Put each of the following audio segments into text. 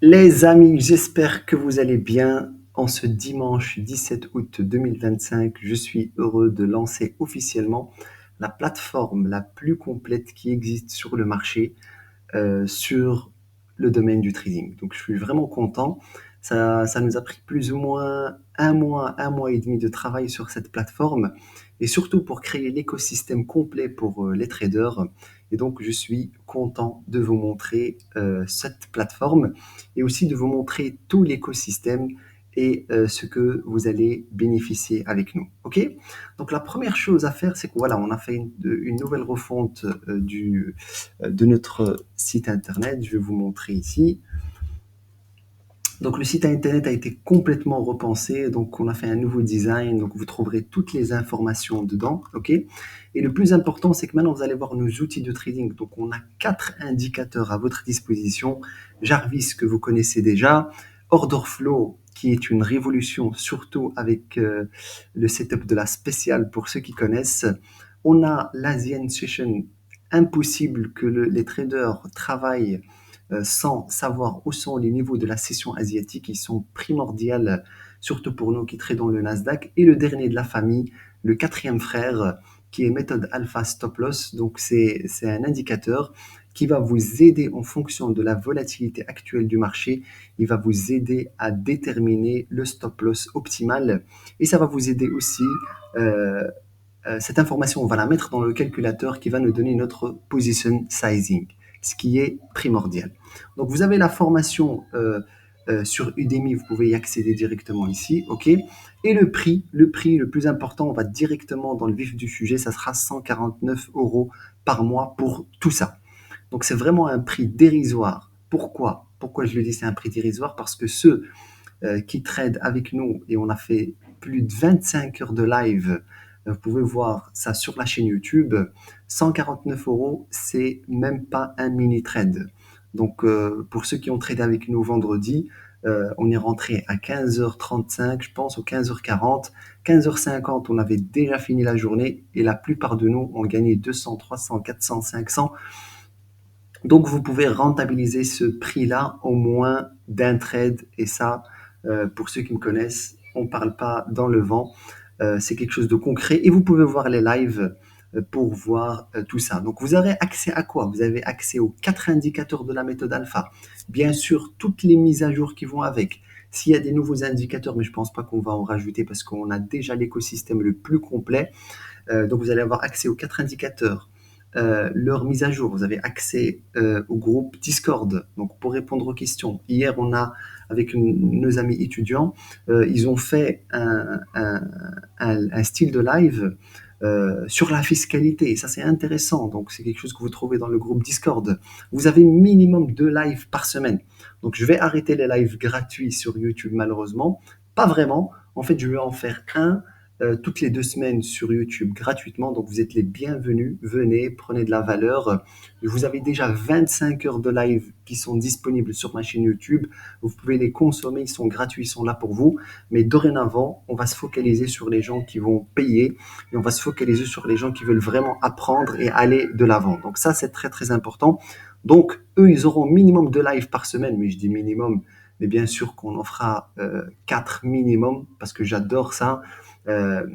Les amis, j'espère que vous allez bien. En ce dimanche 17 août 2025, je suis heureux de lancer officiellement la plateforme la plus complète qui existe sur le marché sur le domaine du trading. Donc je suis vraiment content. Ça nous a pris plus ou moins un mois et demi de travail sur cette plateforme et surtout pour créer l'écosystème complet pour les traders. Et donc je suis content de vous montrer cette plateforme et aussi de vous montrer tout l'écosystème et ce que vous allez bénéficier avec nous. OK? Donc la première chose à faire, c'est que voilà, on a fait une nouvelle refonte de notre site internet. Je vais vous montrer ici. Donc le site internet a été complètement repensé, donc on a fait un nouveau design, donc vous trouverez toutes les informations dedans, ok. Et le plus important, c'est que maintenant vous allez voir nos outils de trading. Donc on a 4 indicateurs à votre disposition. Jarvis que vous connaissez déjà, Order Flow qui est une révolution, surtout avec le setup de la spéciale pour ceux qui connaissent. On a l'Asian Session, impossible que les traders travaillent sans savoir où sont les niveaux de la session asiatique. Ils sont primordiaux, surtout pour nous qui tradons le Nasdaq. Et le dernier de la famille, le quatrième frère, qui est méthode alpha stop loss. Donc c'est un indicateur qui va vous aider en fonction de la volatilité actuelle du marché. Il va vous aider à déterminer le stop loss optimal. Et ça va vous aider aussi cette information, on va la mettre dans le calculateur qui va nous donner notre position sizing, ce qui est primordial. Donc, vous avez la formation sur Udemy, vous pouvez y accéder directement ici, ok. Et le prix le plus important, on va directement dans le vif du sujet, ça sera 149 euros par mois pour tout ça. Donc, c'est vraiment un prix dérisoire. Pourquoi? Pourquoi je le dis c'est un prix dérisoire? Parce que ceux qui trade avec nous et on a fait plus de 25 heures de live. Vous pouvez voir ça sur la chaîne YouTube. 149 euros, c'est même pas un mini trade. Donc, pour ceux qui ont tradé avec nous vendredi, on est rentré à 15h35, je pense, ou 15h40. 15h50, on avait déjà fini la journée et la plupart de nous ont gagné 200, 300, 400, 500. Donc, vous pouvez rentabiliser ce prix-là au moins d'un trade. Et ça, pour ceux qui me connaissent, on ne parle pas dans le vent. C'est quelque chose de concret. Et vous pouvez voir les lives pour voir tout ça. Donc, vous avez accès à quoi? Vous avez accès aux 4 indicateurs de la méthode alpha. Bien sûr, toutes les mises à jour qui vont avec. S'il y a des nouveaux indicateurs, mais je ne pense pas qu'on va en rajouter parce qu'on a déjà l'écosystème le plus complet. Donc, vous allez avoir accès aux 4 indicateurs. Leur mise à jour, vous avez accès au groupe Discord, donc pour répondre aux questions. Hier, on a, avec nos amis étudiants, ils ont fait un style de live sur la fiscalité. Et ça, c'est intéressant. Donc, c'est quelque chose que vous trouvez dans le groupe Discord. Vous avez minimum 2 lives par semaine. Donc, je vais arrêter les lives gratuits sur YouTube, malheureusement. Pas vraiment. En fait, je vais en faire un toutes les 2 semaines sur YouTube gratuitement. Donc, vous êtes les bienvenus. Venez, prenez de la valeur. Vous avez déjà 25 heures de live qui sont disponibles sur ma chaîne YouTube. Vous pouvez les consommer. Ils sont gratuits, ils sont là pour vous. Mais dorénavant, on va se focaliser sur les gens qui vont payer et on va se focaliser sur les gens qui veulent vraiment apprendre et aller de l'avant. Donc, ça, c'est très, très important. Donc, eux, ils auront minimum 2 lives par semaine. Mais je dis minimum, mais bien sûr qu'on en fera 4 minimum parce que j'adore ça. Euh,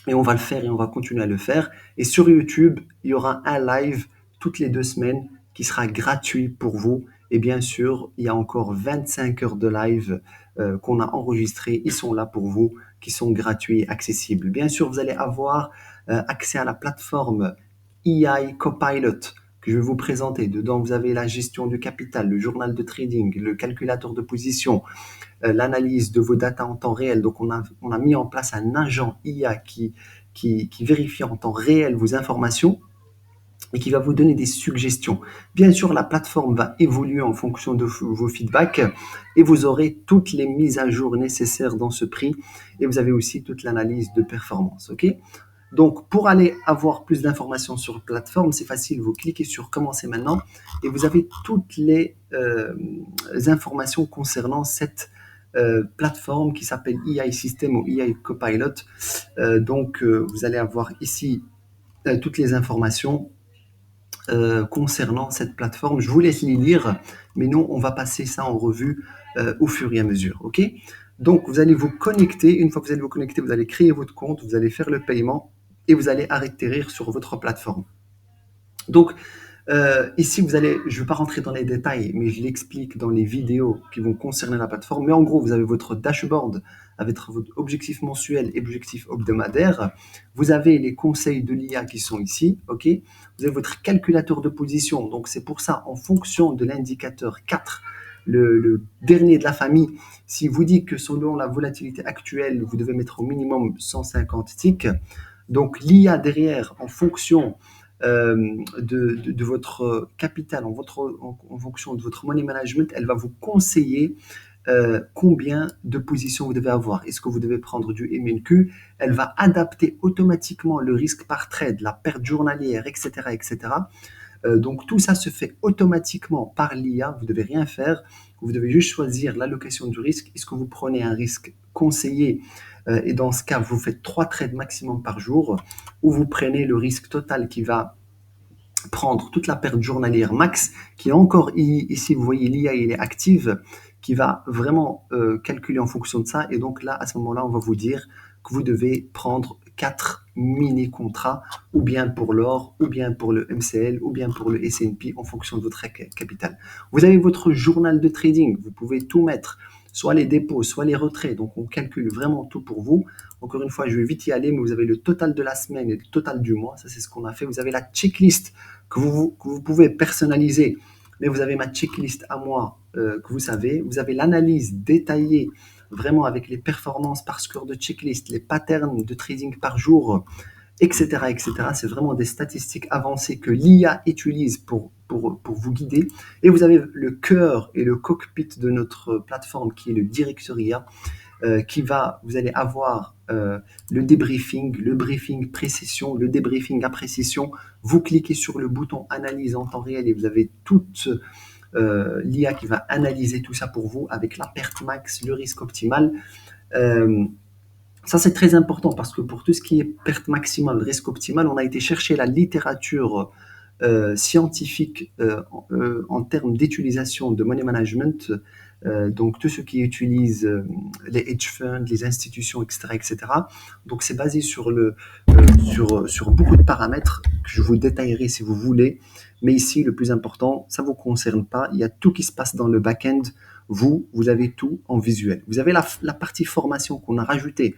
et on va le faire et on va continuer à le faire. Et sur YouTube, il y aura un live toutes les 2 semaines qui sera gratuit pour vous. Et bien sûr, il y a encore 25 heures de live qu'on a enregistrés. Ils sont là pour vous, qui sont gratuits et accessibles. Bien sûr, vous allez avoir accès à la plateforme EI Copilot que je vais vous présenter. Dedans, vous avez la gestion du capital, le journal de trading, le calculateur de position, l'analyse de vos datas en temps réel. Donc, on a mis en place un agent IA qui vérifie en temps réel vos informations et qui va vous donner des suggestions. Bien sûr, la plateforme va évoluer en fonction de vos feedbacks et vous aurez toutes les mises à jour nécessaires dans ce prix et vous avez aussi toute l'analyse de performance. OK? Donc, pour aller avoir plus d'informations sur la plateforme, c'est facile. Vous cliquez sur Commencer maintenant et vous avez toutes les informations concernant cette plateforme qui s'appelle EI System ou EI Copilot. Donc, vous allez avoir ici toutes les informations concernant cette plateforme. Je vous laisse les lire, mais nous, on va passer ça en revue au fur et à mesure. OK? Donc, vous allez vous connecter. Une fois que vous allez vous connecter, vous allez créer votre compte, vous allez faire le paiement et vous allez atterrir sur votre plateforme. Donc, ici, je ne vais pas rentrer dans les détails, mais je l'explique dans les vidéos qui vont concerner la plateforme. Mais en gros, vous avez votre dashboard avec votre objectif mensuel et objectif hebdomadaire. Vous avez les conseils de l'IA qui sont ici. OK? Vous avez votre calculateur de position. Donc, c'est pour ça, en fonction de l'indicateur 4, le dernier de la famille, si vous dit que selon la volatilité actuelle, vous devez mettre au minimum 150 ticks. Donc, l'IA derrière, en fonction de votre capital, en fonction de votre money management, elle va vous conseiller combien de positions vous devez avoir. Est-ce que vous devez prendre du MNQ? Elle va adapter automatiquement le risque par trade, la perte journalière, etc. etc. Donc tout ça se fait automatiquement par l'IA, vous ne devez rien faire, vous devez juste choisir l'allocation du risque. Est-ce que vous prenez un risque conseillé et dans ce cas, vous faites 3 trades maximum par jour, ou vous prenez le risque total qui va prendre toute la perte journalière max, qui est encore ici, vous voyez, l'IA, il est active, qui va vraiment calculer en fonction de ça. Et donc là, à ce moment-là, on va vous dire que vous devez prendre 4 mini-contrats, ou bien pour l'or, ou bien pour le MCL, ou bien pour le S&P, en fonction de votre capital. Vous avez votre journal de trading, vous pouvez tout mettre, soit les dépôts, soit les retraits. Donc, on calcule vraiment tout pour vous. Encore une fois, je vais vite y aller, mais vous avez le total de la semaine et le total du mois. Ça, c'est ce qu'on a fait. Vous avez la checklist que vous pouvez personnaliser, mais vous avez ma checklist à moi que vous savez. Vous avez l'analyse détaillée, vraiment avec les performances par score de checklist, les patterns de trading par jour, etc. etc. C'est vraiment des statistiques avancées que l'IA utilise pour vous guider. Et vous avez le cœur et le cockpit de notre plateforme qui est le directeur IA, vous allez avoir le débriefing, le briefing pré-session, le débriefing après session. Vous cliquez sur le bouton analyse en temps réel et vous avez toute l'IA qui va analyser tout ça pour vous avec la perte max, le risque optimal. Ça, c'est très important parce que pour tout ce qui est perte maximale, risque optimal, on a été chercher la littérature scientifique en termes d'utilisation de money management. Donc, tous ceux qui utilisent les hedge funds, les institutions, etc., etc. Donc, c'est basé sur beaucoup de paramètres que je vous détaillerai si vous voulez. Mais ici, le plus important, ça ne vous concerne pas. Il y a tout qui se passe dans le back-end. Vous avez tout en visuel. Vous avez la partie formation qu'on a rajoutée.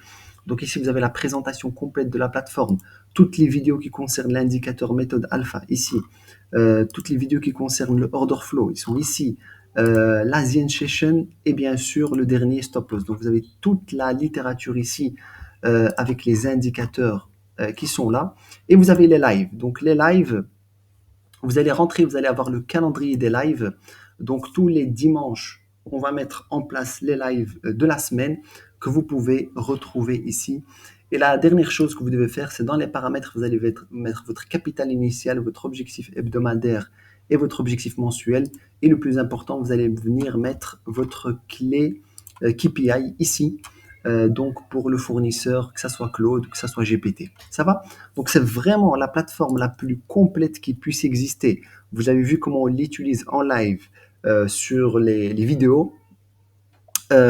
Donc ici, vous avez la présentation complète de la plateforme, toutes les vidéos qui concernent l'indicateur méthode alpha ici, toutes les vidéos qui concernent le order flow, ils sont ici, l'Asian Session et bien sûr le dernier stop loss. Donc vous avez toute la littérature ici avec les indicateurs qui sont là. Et vous avez les lives. Donc les lives, vous allez rentrer, vous allez avoir le calendrier des lives. Donc tous les dimanches, on va mettre en place les lives de la semaine que vous pouvez retrouver ici. Et la dernière chose que vous devez faire, c'est dans les paramètres, vous allez mettre votre capital initial, votre objectif hebdomadaire et votre objectif mensuel. Et le plus important, vous allez venir mettre votre clé KPI ici. Donc pour le fournisseur, que ça soit Claude, que ça soit GPT. Ça va? Donc c'est vraiment la plateforme la plus complète qui puisse exister. Vous avez vu comment on l'utilise en live sur les vidéos.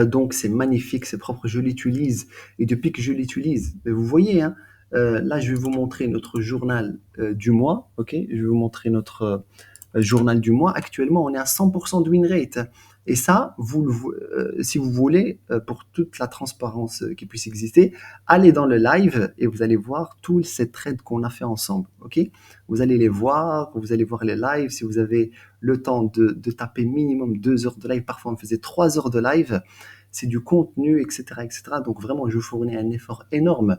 Donc c'est magnifique, c'est propre, je l'utilise. Et depuis que je l'utilise, vous voyez, hein, là je vais vous montrer notre journal du mois. Ok, je vais vous montrer notre journal du mois. Actuellement, on est à 100% de win rate. Et ça, si vous voulez, pour toute la transparence qui puisse exister, allez dans le live et vous allez voir tous ces trades qu'on a fait ensemble. Ok, vous allez les voir, vous allez voir les lives. Si vous avez le temps de taper minimum 2 heures de live, parfois on faisait 3 heures de live, c'est du contenu, etc., etc. Donc vraiment, je vous fournis un effort énorme.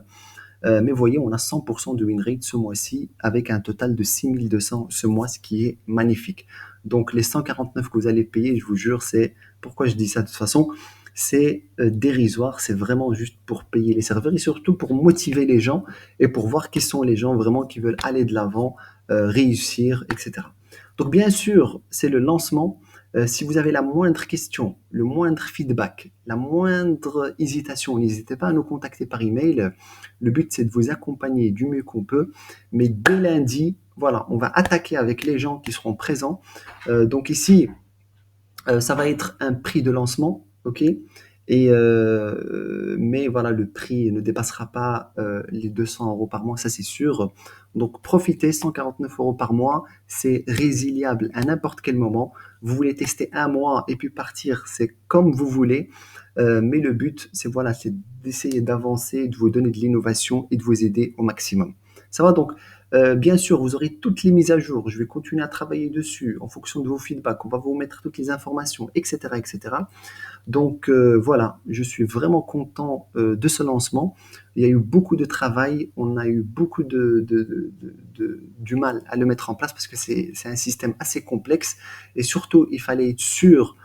Mais voyez, on a 100% de win rate ce mois-ci avec un total de 6200 ce mois, ce qui est magnifique. Donc les 149 que vous allez payer, je vous jure, c'est pourquoi je dis ça de toute façon, c'est dérisoire, c'est vraiment juste pour payer les serveurs et surtout pour motiver les gens et pour voir qui sont les gens vraiment qui veulent aller de l'avant, réussir, etc. Donc bien sûr, c'est le lancement. Si vous avez la moindre question, le moindre feedback, la moindre hésitation, n'hésitez pas à nous contacter par email. Le but, c'est de vous accompagner du mieux qu'on peut. Mais dès lundi, Voilà, on va attaquer avec les gens qui seront présents. Donc ici, ça va être un prix de lancement, ok? Mais voilà, le prix ne dépassera pas les 200 € par mois, ça c'est sûr. Donc profitez, 149 € par mois, c'est résiliable à n'importe quel moment. Vous voulez tester un mois et puis partir, c'est comme vous voulez. Mais le but, c'est voilà, c'est d'essayer d'avancer, de vous donner de l'innovation et de vous aider au maximum. Ça va donc, bien sûr, vous aurez toutes les mises à jour. Je vais continuer à travailler dessus en fonction de vos feedbacks. On va vous mettre toutes les informations, etc., etc. Donc voilà, je suis vraiment content de ce lancement. Il y a eu beaucoup de travail, on a eu beaucoup du mal à le mettre en place parce que c'est un système assez complexe et surtout, il fallait être sûr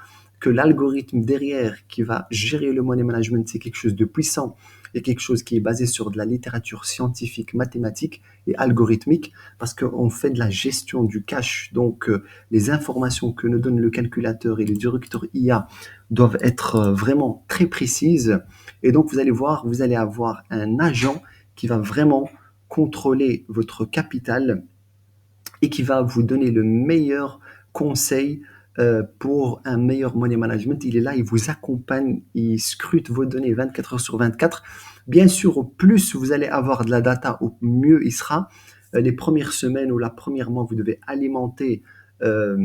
que l'algorithme derrière qui va gérer le money management, c'est quelque chose de puissant et quelque chose qui est basé sur de la littérature scientifique, mathématique et algorithmique, parce qu'on fait de la gestion du cash. Donc, les informations que nous donne le calculateur et le directeur IA doivent être vraiment très précises. Et donc, vous allez voir, vous allez avoir un agent qui va vraiment contrôler votre capital et qui va vous donner le meilleur conseil pour un meilleur money management. Il est là, il vous accompagne, il scrute vos données 24 heures sur 24. Bien sûr, au plus vous allez avoir de la data, au mieux il sera. Les premières semaines ou la première mois, vous devez alimenter euh,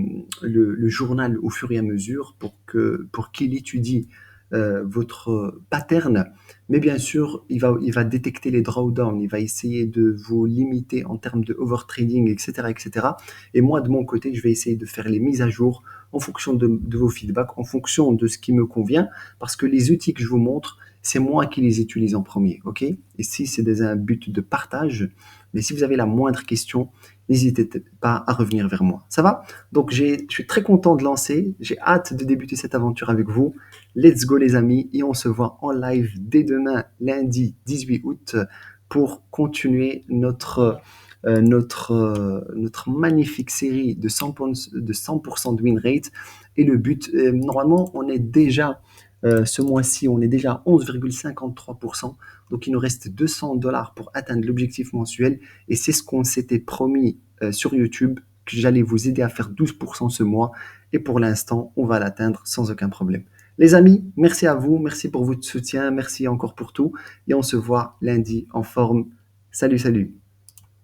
le journal au fur et à mesure pour qu'il étudie votre pattern. Mais bien sûr, il va détecter les drawdowns, il va essayer de vous limiter en termes de overtrading, etc., etc. Et moi, de mon côté, je vais essayer de faire les mises à jour en fonction de vos feedbacks, en fonction de ce qui me convient, parce que les outils que je vous montre, c'est moi qui les utilise en premier, ok? Et si c'est dans un but de partage, mais si vous avez la moindre question, n'hésitez pas à revenir vers moi. Ça va? Donc, je suis très content de lancer, j'ai hâte de débuter cette aventure avec vous. Let's go les amis, et on se voit en live dès demain, lundi 18 août, pour continuer notre magnifique série de 100% de win rate. Et le but, normalement, on est déjà, ce mois-ci, on est déjà à 11,53%. Donc, il nous reste 200 $ pour atteindre l'objectif mensuel. Et c'est ce qu'on s'était promis sur YouTube, que j'allais vous aider à faire 12% ce mois. Et pour l'instant, on va l'atteindre sans aucun problème. Les amis, merci à vous, merci pour votre soutien, merci encore pour tout. Et on se voit lundi en forme. Salut, salut.